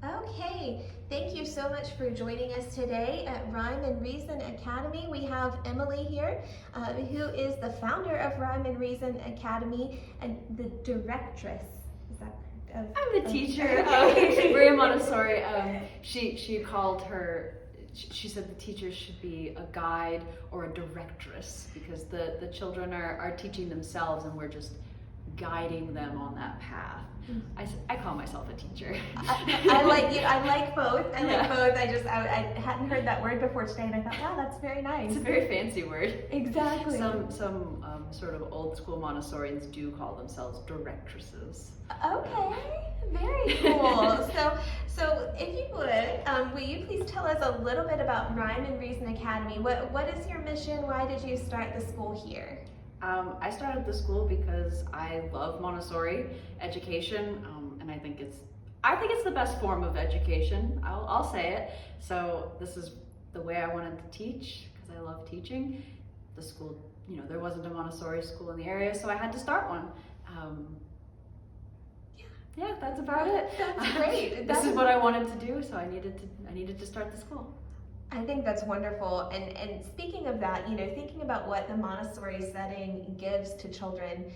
Okay, thank you so much for joining us today at Rhyme and Reason Academy. We have Emily here, who is the founder of Rhyme and Reason Academy and the directress. Is that I'm the teacher. Okay. Maria Montessori. She called her. She said the teachers should be a guide or a directress because the children are teaching themselves and we're just guiding them on that path. I call myself a teacher. I like you. I like both. I like both. I hadn't heard that word before today, and I thought, wow, that's very nice. It's a very fancy word. Exactly. Some sort of old school Montessorians do call themselves directresses. Okay, very cool. So if you would, will you please tell us a little bit about Rhyme and Reason Academy? What is your mission? Why did you start the school here? I started the school because I love Montessori education, and I think it's the best form of education. I'll say it. So this is the way I wanted to teach because I love teaching. The school, there wasn't a Montessori school in the area, so I had to start one. Yeah, that's about it. That's great. This is what I wanted to do, so I needed to start the school. I think that's wonderful. And speaking of that, thinking about what the Montessori setting gives to children.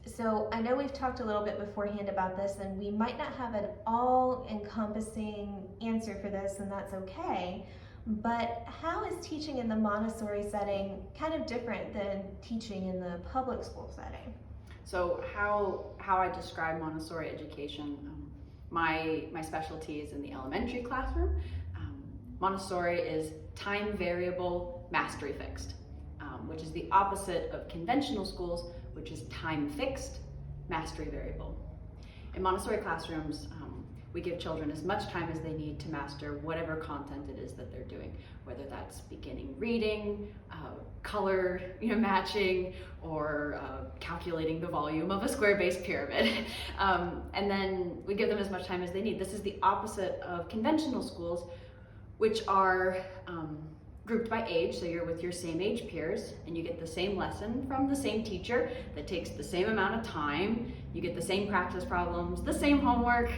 So I know we've talked a little bit beforehand about this, and we might not have an all-encompassing answer for this, and that's okay. But how is teaching in the Montessori setting kind of different than teaching in the public school setting? So how I describe Montessori education, my specialty is in the elementary classroom. Montessori is time variable, mastery fixed, which is the opposite of conventional schools, which is time fixed, mastery variable. In Montessori classrooms, we give children as much time as they need to master whatever content it is that they're doing, whether that's beginning reading, color matching, or calculating the volume of a square-based pyramid. And then we give them as much time as they need. This is the opposite of conventional schools, which are grouped by age, so you're with your same age peers and you get the same lesson from the same teacher that takes the same amount of time, you get the same practice problems, the same homework,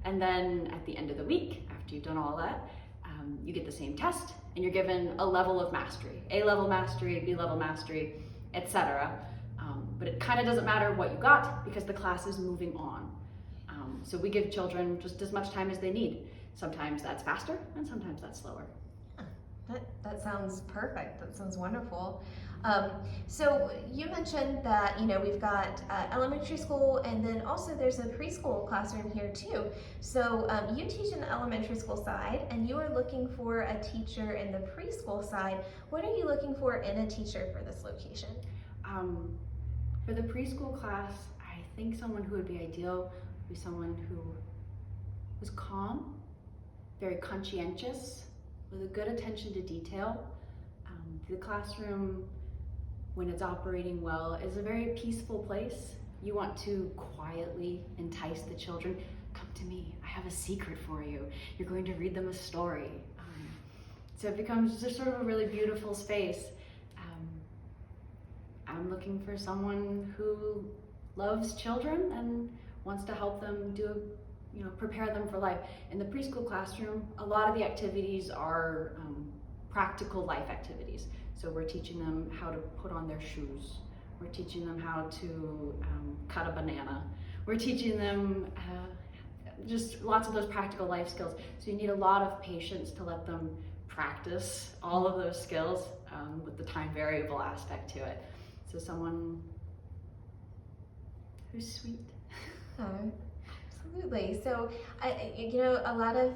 and then at the end of the week, after you've done all that, you get the same test and you're given a level of mastery, A-level mastery, B-level mastery, etc. But it kind of doesn't matter what you got because the class is moving on. So we give children just as much time as they need. Sometimes that's faster and sometimes that's slower. That sounds perfect. That sounds wonderful. So you mentioned that we've got elementary school, and then also there's a preschool classroom here too. So you teach in the elementary school side, and you are looking for a teacher in the preschool side. What are you looking for in a teacher for this location? For the preschool class, I think someone who would be ideal would be someone who was calm, very conscientious, with a good attention to detail. The classroom, when it's operating well, is a very peaceful place. You want to quietly entice the children. Come to me, I have a secret for you. You're going to read them a story. So it becomes just sort of a really beautiful space. I'm looking for someone who loves children and wants to help them prepare them for life. In the preschool classroom, a lot of the activities are practical life activities. So we're teaching them how to put on their shoes. We're teaching them how to cut a banana. We're teaching them just lots of those practical life skills. So you need a lot of patience to let them practice all of those skills with the time variable aspect to it. So someone who's sweet. Absolutely. So, a lot of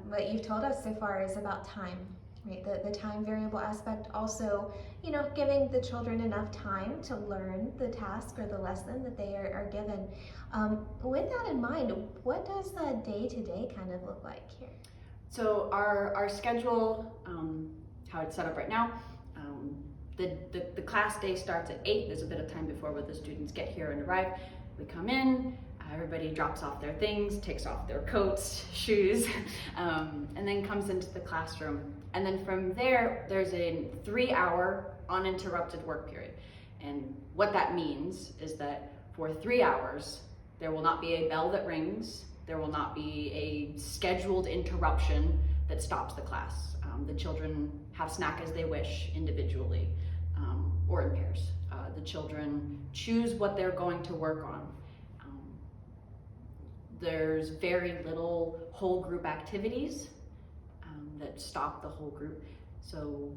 what you've told us so far is about time, right? The time variable aspect. Also, giving the children enough time to learn the task or the lesson that they are given. With that in mind, what does the day-to-day kind of look like here? So our schedule, how it's set up right now, the class day starts at 8. There's a bit of time before where the students get here and arrive. We come in, everybody drops off their things, takes off their coats, shoes, and then comes into the classroom. And then from there, there's a 3-hour uninterrupted work period. And what that means is that for 3 hours, there will not be a bell that rings, There will not be a scheduled interruption that stops the class. The children have snack as they wish individually or in pairs. The children choose what they're going to work on. There's very little whole group activities that stop the whole group. So,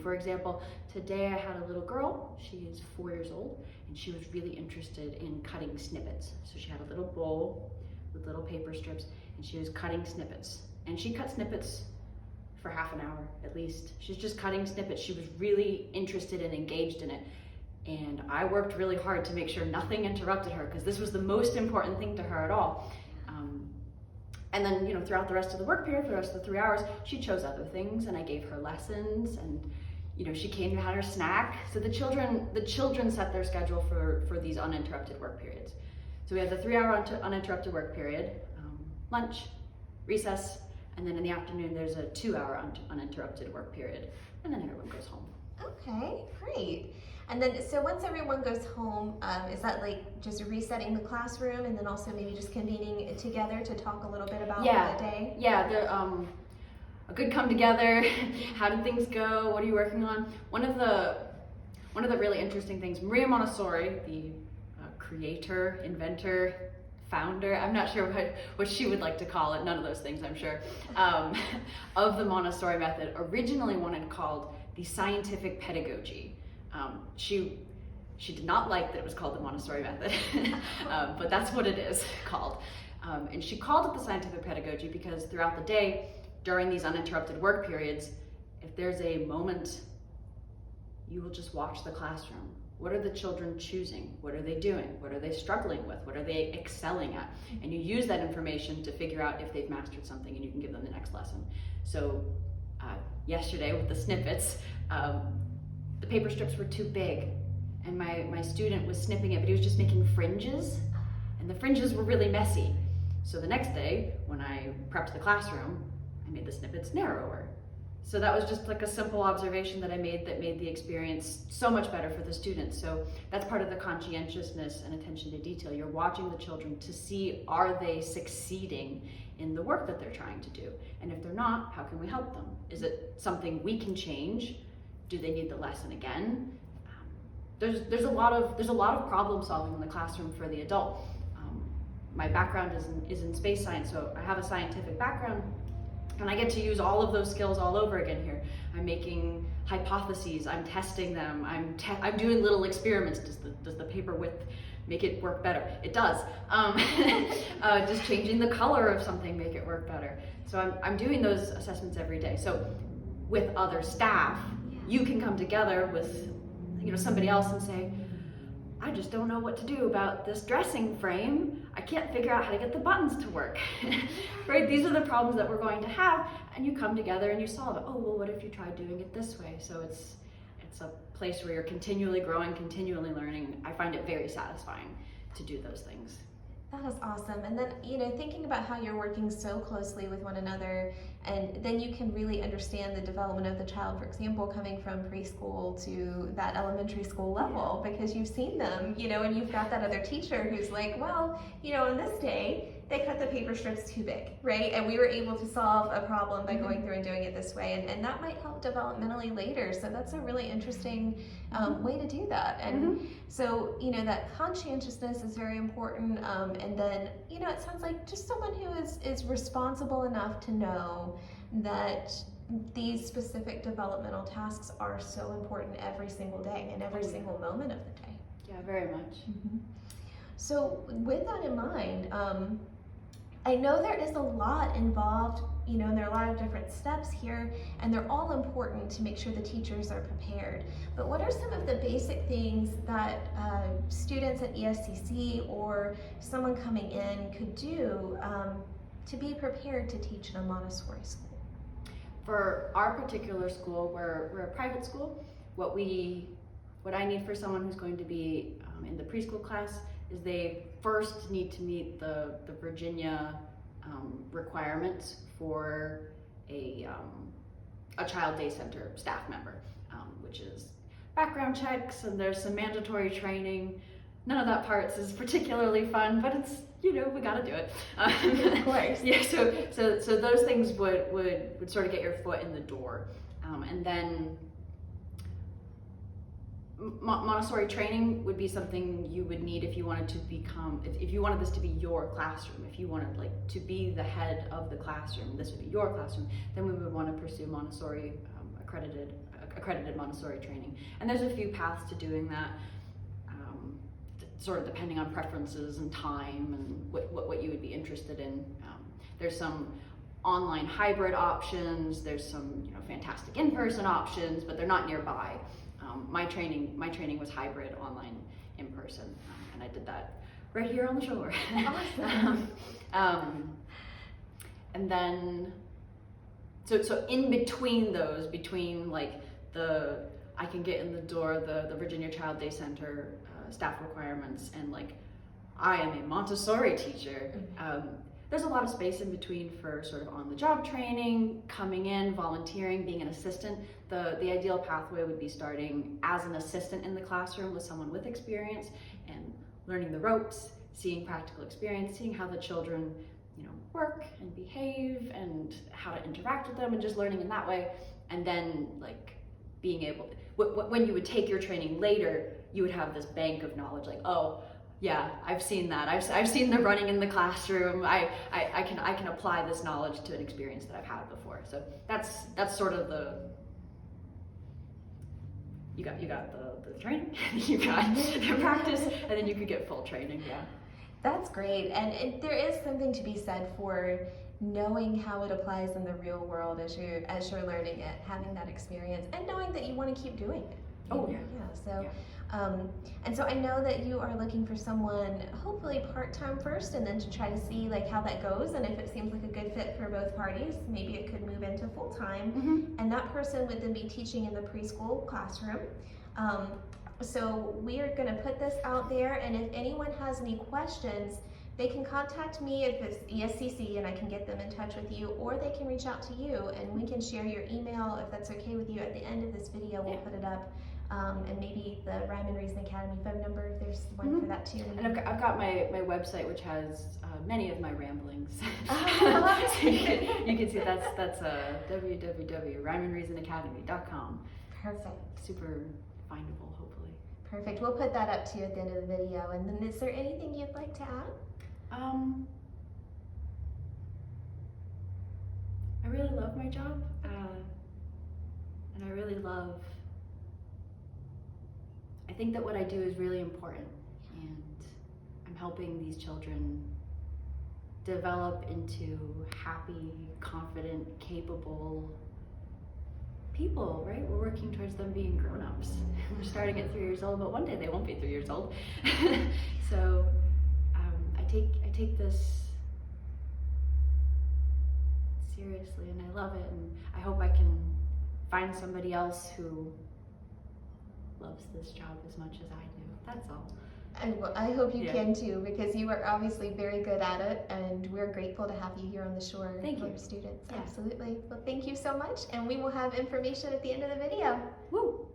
for example, today I had a little girl, she is 4 years old, and she was really interested in cutting snippets. So she had a little bowl with little paper strips, and she was cutting snippets. And she cut snippets for half an hour at least. She's just cutting snippets. She was really interested and engaged in it. And I worked really hard to make sure nothing interrupted her, because this was the most important thing to her at all. And then, throughout the rest of the work period, for the rest of the 3 hours, she chose other things, and I gave her lessons, and she came and had her snack. So the children set their schedule for these uninterrupted work periods. So we had the 3-hour uninterrupted work period, lunch, recess, and then in the afternoon there's a 2-hour uninterrupted work period, and then everyone goes home. Okay, great. And then, so once everyone goes home, is that like just resetting the classroom, and then also maybe just convening together to talk a little bit about the day? Yeah, a good come together. How did things go? What are you working on? One of the really interesting things, Maria Montessori, the creator, inventor, founder, I'm not sure what she would like to call it, none of those things I'm sure, of the Montessori method, originally wanted called the scientific pedagogy. She did not like that it was called the Montessori method, but that's what it is called. And she called it the scientific pedagogy because throughout the day, during these uninterrupted work periods, if there's a moment, you will just watch the classroom. What are the children choosing? What are they doing? What are they struggling with? What are they excelling at? And you use that information to figure out if they've mastered something, and you can give them the next lesson. So yesterday with the snippets, the paper strips were too big, and my student was snipping it, but he was just making fringes, and the fringes were really messy. So the next day, when I prepped the classroom, I made the snippets narrower. So that was just like a simple observation that I made that made the experience so much better for the students. So that's part of the conscientiousness and attention to detail. You're watching the children to see, are they succeeding in the work that they're trying to do? And if they're not, how can we help them? Is it something we can change? Do they need the lesson again? There's a lot of problem solving in the classroom for the adult. My background is in space science, so I have a scientific background, and I get to use all of those skills all over again here. I'm making hypotheses, I'm testing them, I'm doing little experiments. Does the paper width make it work better? It does. Just changing the color of something make it work better. So I'm doing those assessments every day. So with other staff, you can come together with somebody else and say, I just don't know what to do about this dressing frame. I can't figure out how to get the buttons to work. Right? These are the problems that we're going to have, and you come together and you solve it. Oh, well, what if you tried doing it this way? So it's a place where you're continually growing, continually learning. I find it very satisfying to do those things. That is awesome. And then, thinking about how you're working so closely with one another, and then you can really understand the development of the child, for example, coming from preschool to that elementary school level, because you've seen them, and you've got that other teacher who's like, well, on this day, they cut the paper strips too big, right? And we were able to solve a problem by going through and doing it this way. And that might help developmentally later. So that's a really interesting way to do that. And so, that conscientiousness is very important. And then, it sounds like just someone who is responsible enough to know that these specific developmental tasks are so important every single day and every single moment of the day. Yeah, very much. So with that in mind, I know there is a lot involved, and there are a lot of different steps here, and they're all important to make sure the teachers are prepared. But what are some of the basic things that students at ESCC or someone coming in could do to be prepared to teach in a Montessori school? For our particular school, we're a private school. What I need for someone who's going to be in the preschool class is they first need to meet the Virginia requirements for a child day center staff member, which is background checks, and there's some mandatory training. none of that part is particularly fun, but it's, you know, we gotta do it. Of course. Yeah, so those things would sort of get your foot in the door. And then Montessori training would be something you would need if you wanted to become, if you wanted this to be your classroom, if you wanted like to be the head of the classroom, this would be your classroom, then we would want to pursue Montessori accredited Montessori training. And there's a few paths to doing that, sort of depending on preferences and time and what you would be interested in. There's some online hybrid options, there's some, you know, fantastic in-person options, but they're not nearby. My training was hybrid, online, in person, and I did that right here on the shore. Awesome. And then, so in between those, between like I can get in the door, the Virginia Child Day Center staff requirements, and like I am a Montessori teacher. There's a lot of space in between for sort of on-the-job training, coming in, volunteering, being an assistant. The ideal pathway would be starting as an assistant in the classroom with someone with experience and learning the ropes, seeing practical experience, seeing how the children, you know, work and behave and how to interact with them, and just learning in that way. And then like being able to, when you would take your training later, you would have this bank of knowledge, like, oh, yeah, I've seen that. I've seen the running in the classroom. I can apply this knowledge to an experience that I've had before. So that's sort of you got the training, you got the practice, and then you could get full training. Yeah. That's great, and there is something to be said for knowing how it applies in the real world as you're learning it, having that experience, and knowing that you want to keep doing it. Oh yeah. Yeah. So. Yeah. And so I know that you are looking for someone hopefully part-time first, and then to try to see like how that goes, and if it seems like a good fit for both parties, maybe it could move into full-time. Mm-hmm. And that person would then be teaching in the preschool classroom. So we are going to put this out there, and if anyone has any questions, they can contact me if it's ESCC, and I can get them in touch with you, or they can reach out to you, and we can share your email if that's okay with you. At the end of this video, we'll put it up. And maybe the Rhyme and Reason Academy phone number, if there's one for that too. And I've got my website, which has many of my ramblings. Oh, So you can see that's www.rhymeandreasonacademy.com. Perfect. Super findable, hopefully. Perfect. We'll put that up to you at the end of the video. And then is there anything you'd like to add? I really love my job, and I really love, I think that what I do is really important, and I'm helping these children develop into happy, confident, capable people, right? We're working towards them being grown-ups. We're starting at 3 years old, but one day they won't be 3 years old. So I take this seriously, and I love it, and I hope I can find somebody else who loves this job as much as I do. That's all. I hope you can too, because you are obviously very good at it, and we're grateful to have you here on the shore. Thank for you. Your students. Yeah. Absolutely. Well, thank you so much, and we will have information at the end of the video. Woo!